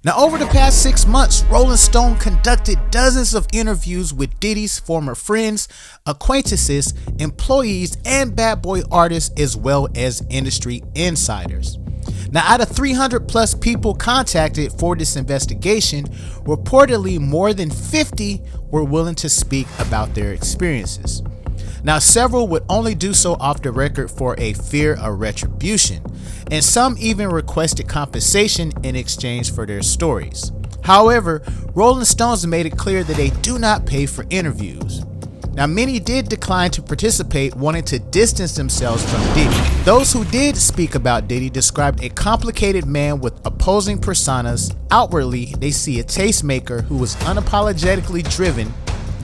Now, over the past 6 months, Rolling Stone conducted dozens of interviews with Diddy's former friends, acquaintances, employees, and bad boy artists, as well as industry insiders. Now, out of 300 plus people contacted for this investigation, reportedly more than 50 were willing to speak about their experiences. Now, several would only do so off the record for a fear of retribution, and some even requested compensation in exchange for their stories. However, Rolling Stones made it clear that they do not pay for interviews. Now, many did decline to participate, wanting to distance themselves from Diddy. Those who did speak about Diddy described a complicated man with opposing personas. Outwardly, they see a tastemaker who was unapologetically driven,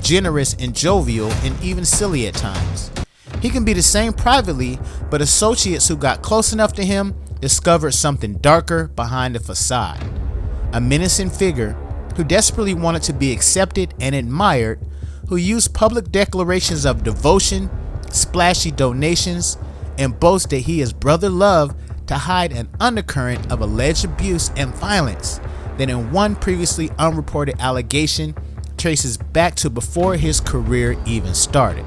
generous and jovial, and even silly at times. He can be the same privately, but associates who got close enough to him discovered something darker behind the facade. A menacing figure who desperately wanted to be accepted and admired, who used public declarations of devotion, splashy donations, and boasts that he is brother love to hide an undercurrent of alleged abuse and violence that in one previously unreported allegation traces back to before his career even started.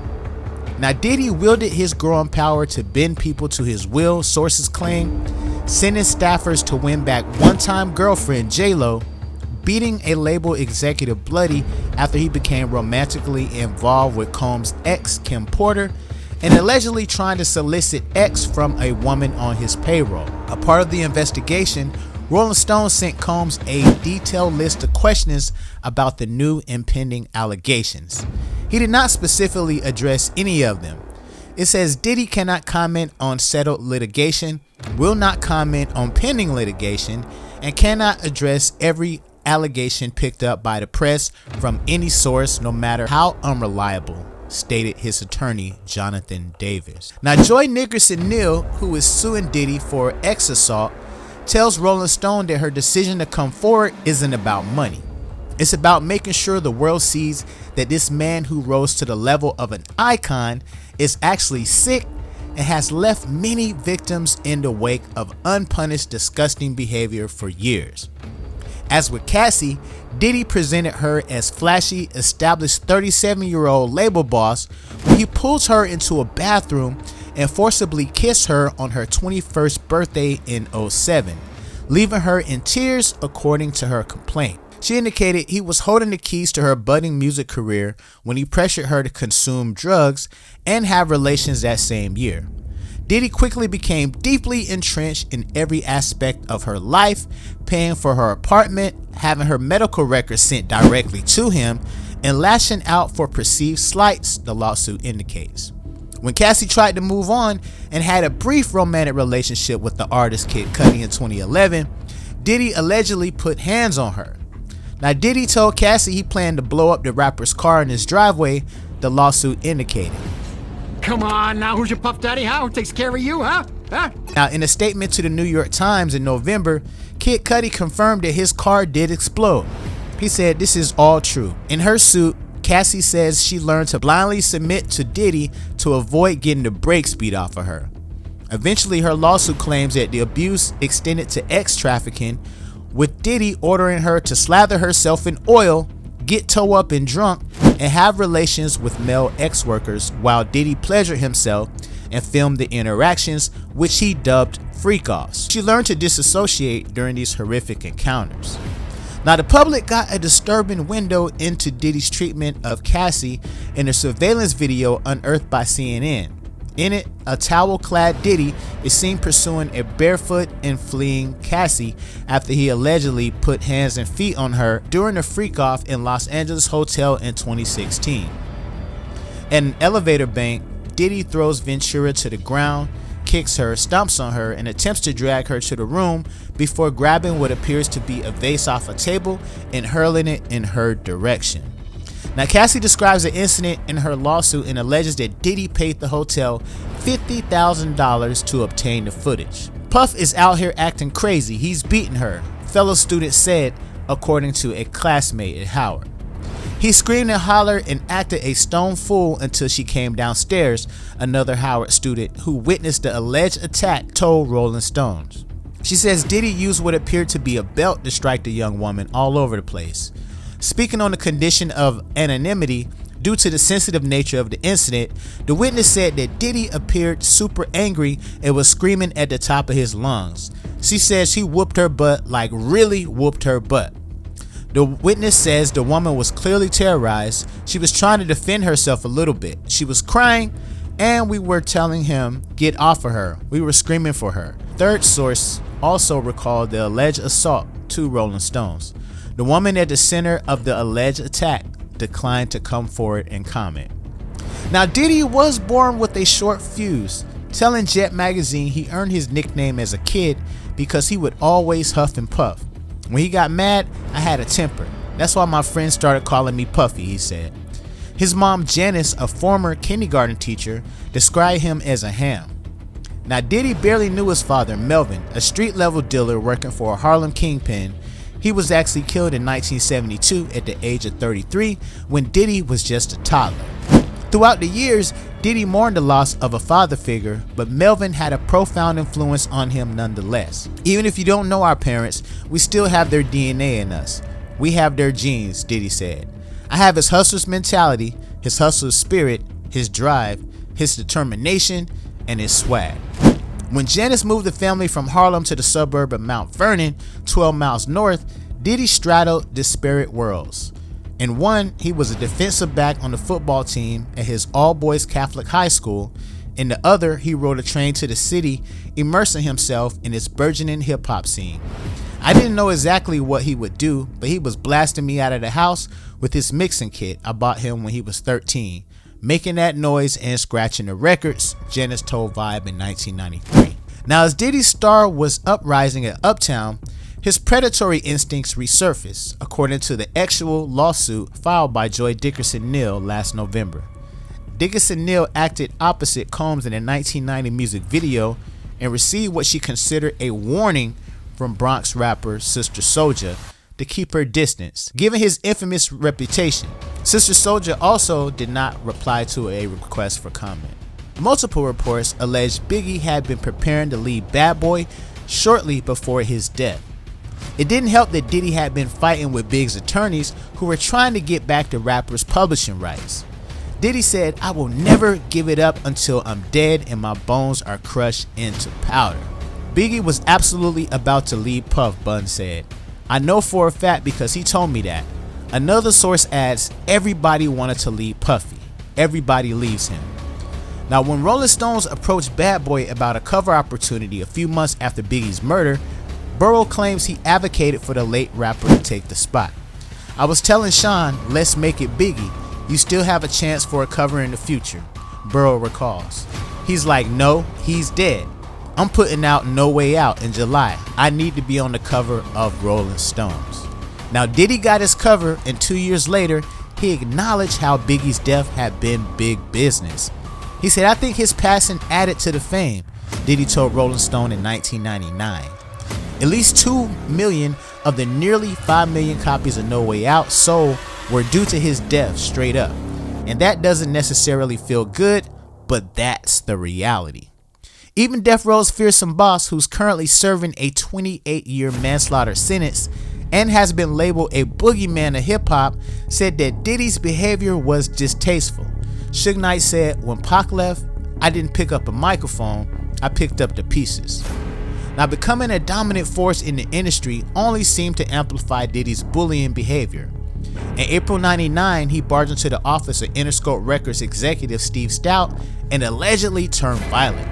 Now, Diddy wielded his growing power to bend people to his will, sources claim, sending staffers to win back one-time girlfriend J-Lo, beating a label executive bloody after he became romantically involved with Combs' ex, Kim Porter, and allegedly trying to solicit X from a woman on his payroll. A part of the investigation, Rolling Stone sent Combs a detailed list of questions about the new impending allegations. He did not specifically address any of them. It says Diddy cannot comment on settled litigation, will not comment on pending litigation, and cannot address every allegation picked up by the press from any source, no matter how unreliable, stated his attorney Jonathan Davis. Now, Joy Nickerson-Neal, who is suing Diddy for ex assault, tells Rolling Stone that her decision to come forward isn't about money. It's about making sure the world sees that this man who rose to the level of an icon is actually sick and has left many victims in the wake of unpunished, disgusting behavior for years. As with Cassie, Diddy presented her as flashy, established 37-year-old label boss when he pulls her into a bathroom and forcibly kissed her on her 21st birthday in 2007, leaving her in tears according to her complaint. She indicated he was holding the keys to her budding music career when he pressured her to consume drugs and have relations that same year. Diddy quickly became deeply entrenched in every aspect of her life, paying for her apartment, having her medical records sent directly to him, and lashing out for perceived slights, the lawsuit indicates. When Cassie tried to move on and had a brief romantic relationship with the artist Kid Cudi in 2011, Diddy allegedly put hands on her. Now, Diddy told Cassie he planned to blow up the rapper's car in his driveway, the lawsuit indicated. Come on now, who's your puff daddy, huh? Who takes care of you, huh? Now, in a statement to the New York Times in November, Kid Cudi confirmed that his car did explode. He said this is all true. In her suit, Cassie says she learned to blindly submit to Diddy to avoid getting the brakes beat off of her. Eventually, her lawsuit claims that the abuse extended to ex trafficking, with Diddy ordering her to slather herself in oil, get toe up and drunk, and have relations with male ex-workers while Diddy pleasured himself and filmed the interactions, which he dubbed freak-offs. She learned to disassociate during these horrific encounters. Now, the public got a disturbing window into Diddy's treatment of Cassie in a surveillance video unearthed by CNN. In it, a towel-clad Diddy is seen pursuing a barefoot and fleeing Cassie after he allegedly put hands and feet on her during a freak-off in Los Angeles hotel in 2016. At an elevator bank, Diddy throws Ventura to the ground, kicks her, stomps on her, and attempts to drag her to the room before grabbing what appears to be a vase off a table and hurling it in her direction. Now, Cassie describes the incident in her lawsuit and alleges that Diddy paid the hotel $50,000 to obtain the footage. Puff is out here acting crazy. He's beating her, fellow students said, according to a classmate at Howard. He screamed and hollered and acted a stone fool until she came downstairs, another Howard student who witnessed the alleged attack told Rolling Stone. She says Diddy used what appeared to be a belt to strike the young woman all over the place. Speaking on the condition of anonymity due to the sensitive nature of the incident, the witness said that Diddy appeared super angry and was screaming at the top of his lungs. She says he whooped her butt, like really whooped her butt. The witness says the woman was clearly terrorized. She was trying to defend herself a little bit. She was crying, and we were telling him, get off of her. We were screaming for her. Third source also recalled the alleged assault to Rolling Stones. The woman at the center of the alleged attack declined to come forward and comment. Now, Diddy was born with a short fuse, telling Jet magazine he earned his nickname as a kid because he would always huff and puff. When he got mad, I had a temper. That's why my friends started calling me Puffy, he said. His mom, Janice, a former kindergarten teacher, described him as a ham. Now, Diddy barely knew his father, Melvin, a street-level dealer working for a Harlem kingpin. He was actually killed in 1972 at the age of 33 when Diddy was just a toddler. Throughout the years, Diddy mourned the loss of a father figure, but Melvin had a profound influence on him nonetheless. Even if you don't know our parents, we still have their DNA in us. We have their genes, Diddy said. I have his hustler's mentality, his hustler's spirit, his drive, his determination, and his swag. When Janice moved the family from Harlem to the suburb of Mount Vernon, 12 miles north, Diddy straddled disparate worlds. In one, he was a defensive back on the football team at his all-boys Catholic high school. In the other, he rode a train to the city, immersing himself in its burgeoning hip-hop scene. I didn't know exactly what he would do, but he was blasting me out of the house with his mixing kit I bought him when he was 13, making that noise and scratching the records, Janice told Vibe in 1993. Now, as Diddy's star was uprising at Uptown, his predatory instincts resurfaced, according to the actual lawsuit filed by Joy Dickerson Neal last November. Dickerson Neal acted opposite Combs in a 1990 music video and received what she considered a warning from Bronx rapper Sister Souljah to keep her distance, given his infamous reputation. Sister Souljah also did not reply to a request for comment. Multiple reports alleged Biggie had been preparing to leave Bad Boy shortly before his death. It didn't help that Diddy had been fighting with Big's attorneys who were trying to get back the rapper's publishing rights. Diddy said, "I will never give it up until I'm dead and my bones are crushed into powder." Biggie was absolutely about to leave Puff, Bun said. "I know for a fact because he told me that." Another source adds, "Everybody wanted to leave Puffy. Everybody leaves him." Now, when Rolling Stones approached Bad Boy about a cover opportunity a few months after Biggie's murder, Burrow claims he advocated for the late rapper to take the spot. "I was telling Sean, let's make it Biggie. You still have a chance for a cover in the future," Burrow recalls. He's like, "No, he's dead. I'm putting out No Way Out in July. I need to be on the cover of Rolling Stones." Now, Diddy got his cover, and 2 years later, he acknowledged how Biggie's death had been big business. He said, "I think his passing added to the fame," Diddy told Rolling Stone in 1999. At least 2 million of the nearly 5 million copies of No Way Out sold were due to his death straight up. And that doesn't necessarily feel good, but that's the reality. Even Death Row's fearsome boss, who's currently serving a 28-year manslaughter sentence and has been labeled a boogeyman of hip-hop, said that Diddy's behavior was distasteful. Suge Knight said, "When Pac left, I didn't pick up a microphone, I picked up the pieces." Now, becoming a dominant force in the industry only seemed to amplify Diddy's bullying behavior. In April '99, he barged into the office of Interscope Records executive Steve Stout and allegedly turned violent.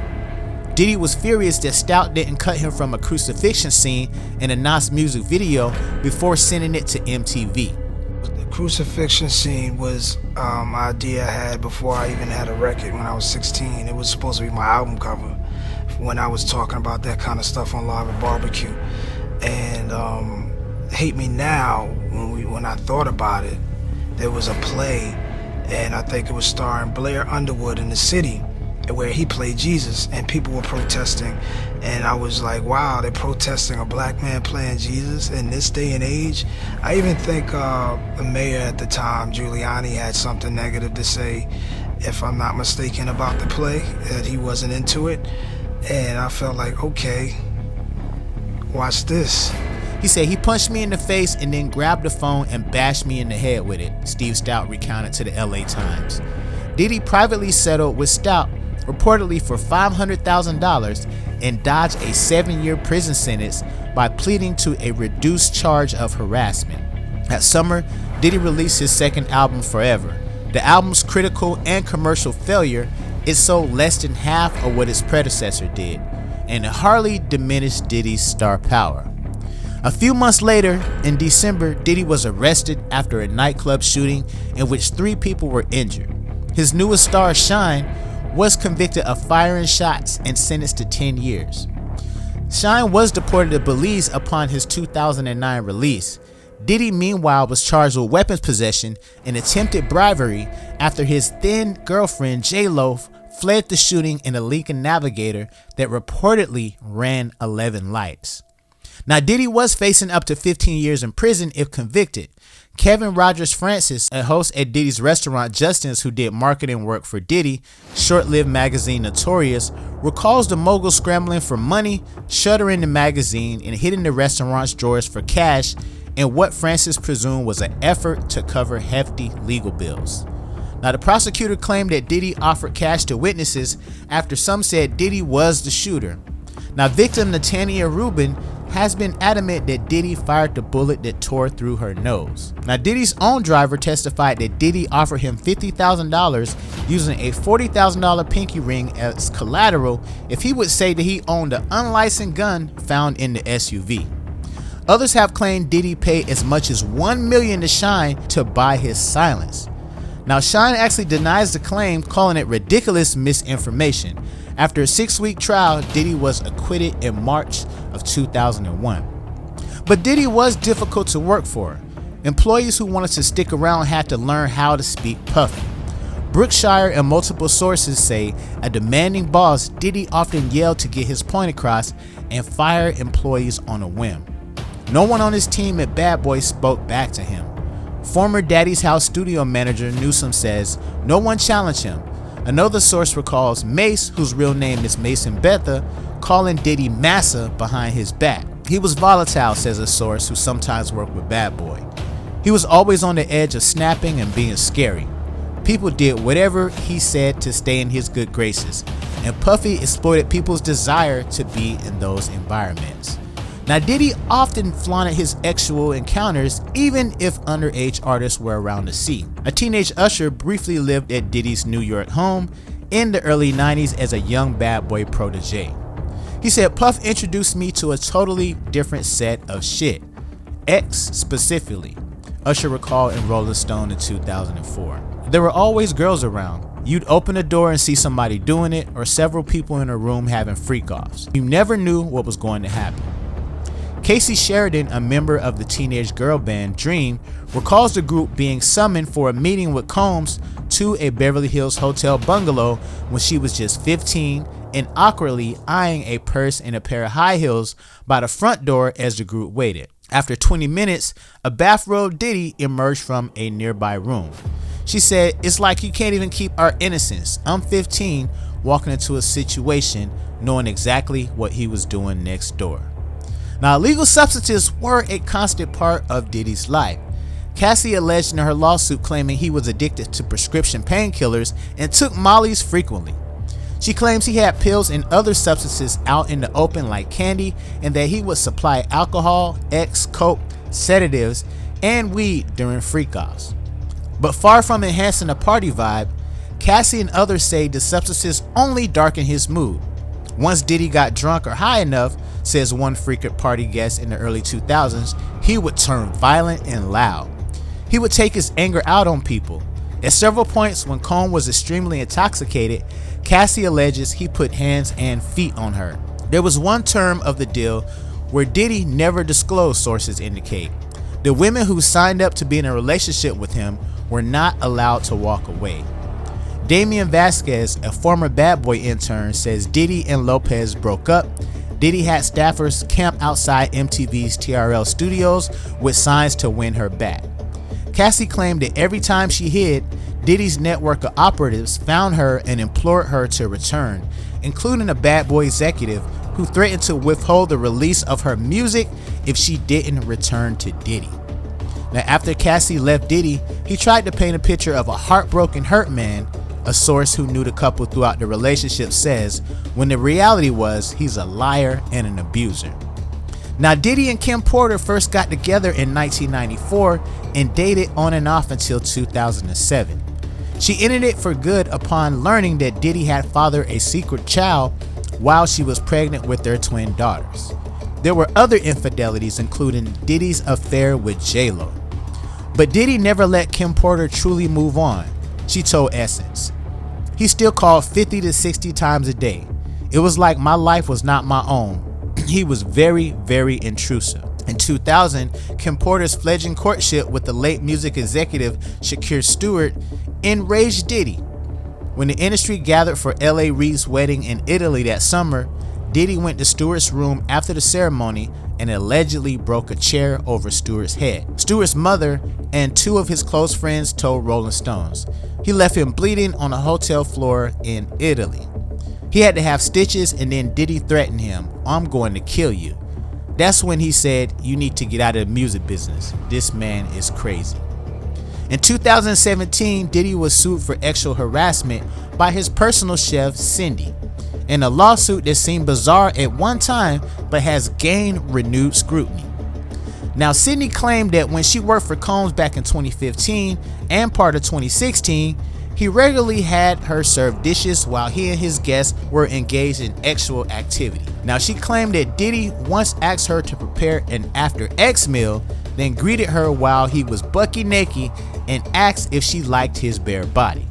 Diddy was furious that Stout didn't cut him from a crucifixion scene in a Nas music video before sending it to MTV. The crucifixion scene was an idea I had before I even had a record when I was 16. It was supposed to be my album cover when I was talking about that kind of stuff on Live at Barbecue. And Hate Me Now, when I thought about it, there was a play, and I think it was starring Blair Underwood in the city, where he played Jesus, and people were protesting, and I was like, wow, they're protesting a black man playing Jesus in this day and age. I even think the mayor at the time, Giuliani, had something negative to say, if I'm not mistaken, about the play, that he wasn't into it. And I felt like, okay, Watch this. He said he punched me in the face and then grabbed the phone and bashed me in the head with it, Steve Stout recounted to the LA Times. Diddy privately settled with Stout, reportedly for $500,000, and dodged a 7-year prison sentence by pleading to a reduced charge of harassment. That summer, Diddy released his second album, Forever. The album's critical and commercial failure, it sold less than half of what its predecessor did, and it hardly diminished Diddy's star power. A few months later, in December, Diddy was arrested after a nightclub shooting in which 3 people were injured. His newest star, Shine, was convicted of firing shots and sentenced to 10 years. Shine was deported to Belize upon his 2009 release. Diddy, meanwhile, was charged with weapons possession and attempted bribery after his then girlfriend, J-Lo, fled the shooting in a Lincoln Navigator that reportedly ran 11 lights. Now, Diddy was facing up to 15 years in prison if convicted. Kevin Rogers Francis, a host at Diddy's restaurant Justin's who did marketing work for Diddy, short-lived magazine Notorious, recalls the mogul scrambling for money, shuttering the magazine, and hitting the restaurant's drawers for cash in what Francis presumed was an effort to cover hefty legal bills. Now, the prosecutor claimed that Diddy offered cash to witnesses after some said Diddy was the shooter. Now, victim Natania Rubin has been adamant that Diddy fired the bullet that tore through her nose. Now, Diddy's own driver testified that Diddy offered him $50,000 using a $40,000 pinky ring as collateral if he would say that he owned an unlicensed gun found in the SUV. Others have claimed Diddy paid as much as $1 million to Shine to buy his silence. Now, Shine actually denies the claim, calling it ridiculous misinformation. After a 6-week trial, Diddy was acquitted in March of 2001. But Diddy was difficult to work for. Employees who wanted to stick around had to learn how to speak Puffy. Brookshire and multiple sources say a demanding boss, Diddy often yelled to get his point across and fired employees on a whim. No one on his team at Bad Boy spoke back to him. Former Daddy's House studio manager Newsom says no one challenged him. Another source recalls Mace, whose real name is Mason Betha, calling Diddy Massa behind his back. He was volatile, says a source who sometimes worked with Bad Boy. He was always on the edge of snapping and being scary. People did whatever he said to stay in his good graces, and Puffy exploited people's desire to be in those environments. Now, Diddy often flaunted his sexual encounters even if underage artists were around to see. A teenage Usher briefly lived at Diddy's New York home in the early 90s as a young Bad Boy protege. He said, "Puff introduced me to a totally different set of shit. X specifically," Usher recalled in Rolling Stone in 2004. "There were always girls around. You'd open the door and see somebody doing it or several people in a room having freak-offs. You never knew what was going to happen." Casey Sheridan, a member of the teenage girl band Dream, recalls the group being summoned for a meeting with Combs to a Beverly Hills hotel bungalow when she was just 15 and awkwardly eyeing a purse and a pair of high heels by the front door as the group waited. After 20 minutes, a bathrobe Diddy emerged from a nearby room. She said, "It's like you can't even keep our innocence. I'm 15, walking into a situation knowing exactly what he was doing next door." Now, illegal substances were a constant part of Diddy's life. Cassie alleged in her lawsuit claiming he was addicted to prescription painkillers and took Molly's frequently. She claims he had pills and other substances out in the open like candy and that he would supply alcohol, coke, sedatives, and weed during freak-offs. But far from enhancing the party vibe, Cassie and others say the substances only darkened his mood. Once Diddy got drunk or high enough, says one frequent party guest in the early 2000s, he would turn violent and loud. He would take his anger out on people. At several points when Combs was extremely intoxicated, Cassie alleges he put hands and feet on her. There was one term of the deal where Diddy never disclosed, sources indicate. The women who signed up to be in a relationship with him were not allowed to walk away. Damian Vasquez, a former Bad Boy intern, says Diddy and Lopez broke up. Diddy had staffers camp outside MTV's TRL studios with signs to win her back. Cassie claimed that every time she hid, Diddy's network of operatives found her and implored her to return, including a Bad Boy executive who threatened to withhold the release of her music if she didn't return to Diddy. Now, after Cassie left Diddy, he tried to paint a picture of a heartbroken hurt man. A source who knew the couple throughout the relationship says, when the reality was he's a liar and an abuser. Now, Diddy and Kim Porter first got together in 1994 and dated on and off until 2007. She ended it for good upon learning that Diddy had fathered a secret child while she was pregnant with their twin daughters. There were other infidelities, including Diddy's affair with J-Lo. But Diddy never let Kim Porter truly move on. She told Essence, "He still called 50 to 60 times a day. It was like my life was not my own. He was very, very intrusive." In 2000, Kim Porter's fledgling courtship with the late music executive Shakir Stewart enraged Diddy. When the industry gathered for L.A. Reid's wedding in Italy that summer, Diddy went to Stewart's room after the ceremony and allegedly broke a chair over Stewart's head. Stewart's mother and two of his close friends told Rolling Stones he left him bleeding on a hotel floor in Italy. He had to have stitches, and then Diddy threatened him, "I'm going to kill you." That's when he said, "You need to get out of the music business. This man is crazy." In 2017, Diddy was sued for sexual harassment by his personal chef, Cindy, in a lawsuit that seemed bizarre at one time but has gained renewed scrutiny. Now, Cindy claimed that when she worked for Combs back in 2015 and part of 2016, he regularly had her serve dishes while he and his guests were engaged in sexual activity. Now, she claimed that Diddy once asked her to prepare an after X meal, then greeted her while he was bucky naked and asked if she liked his bare body.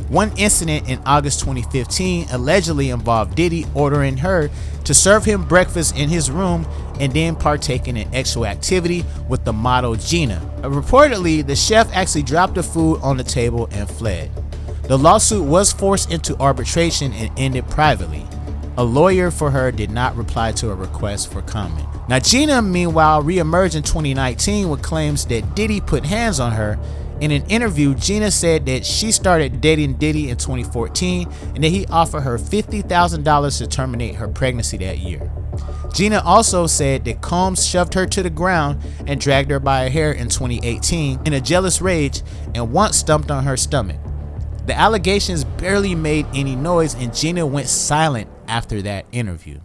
One incident in August 2015 allegedly involved Diddy ordering her to serve him breakfast in his room and then partaking in sexual activity with the model Gina. Reportedly, the chef actually dropped the food on the table and fled. The lawsuit was forced into arbitration and ended privately. A lawyer for her did not reply to a request for comment. Now, Gina, meanwhile, reemerged in 2019 with claims that Diddy put hands on her. In an interview, Gina said that she started dating Diddy in 2014 and that he offered her $50,000 to terminate her pregnancy that year. Gina also said that Combs shoved her to the ground and dragged her by her hair in 2018 in a jealous rage and once stomped on her stomach. The allegations barely made any noise, and Gina went silent after that interview.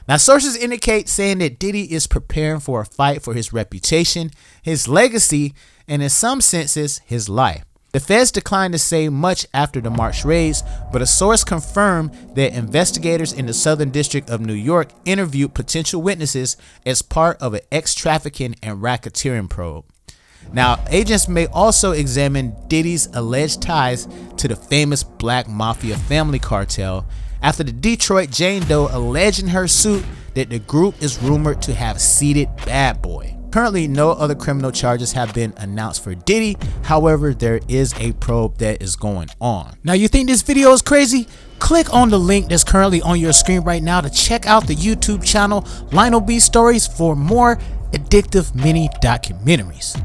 Now, sources indicate saying that Diddy is preparing for a fight for his reputation, his legacy, and in some senses, his life. The feds declined to say much after the March raids, but a source confirmed that investigators in the Southern District of New York interviewed potential witnesses as part of an ex-trafficking and racketeering probe. Now, agents may also examine Diddy's alleged ties to the famous Black Mafia family cartel after the Detroit Jane Doe alleged in her suit that the group is rumored to have seeded Bad Boy. Currently, no other criminal charges have been announced for Diddy. However, there is a probe that is going on. Now, you think this video is crazy? Click on the link that's currently on your screen right now to check out the YouTube channel Lionel B Stories for more addictive mini documentaries.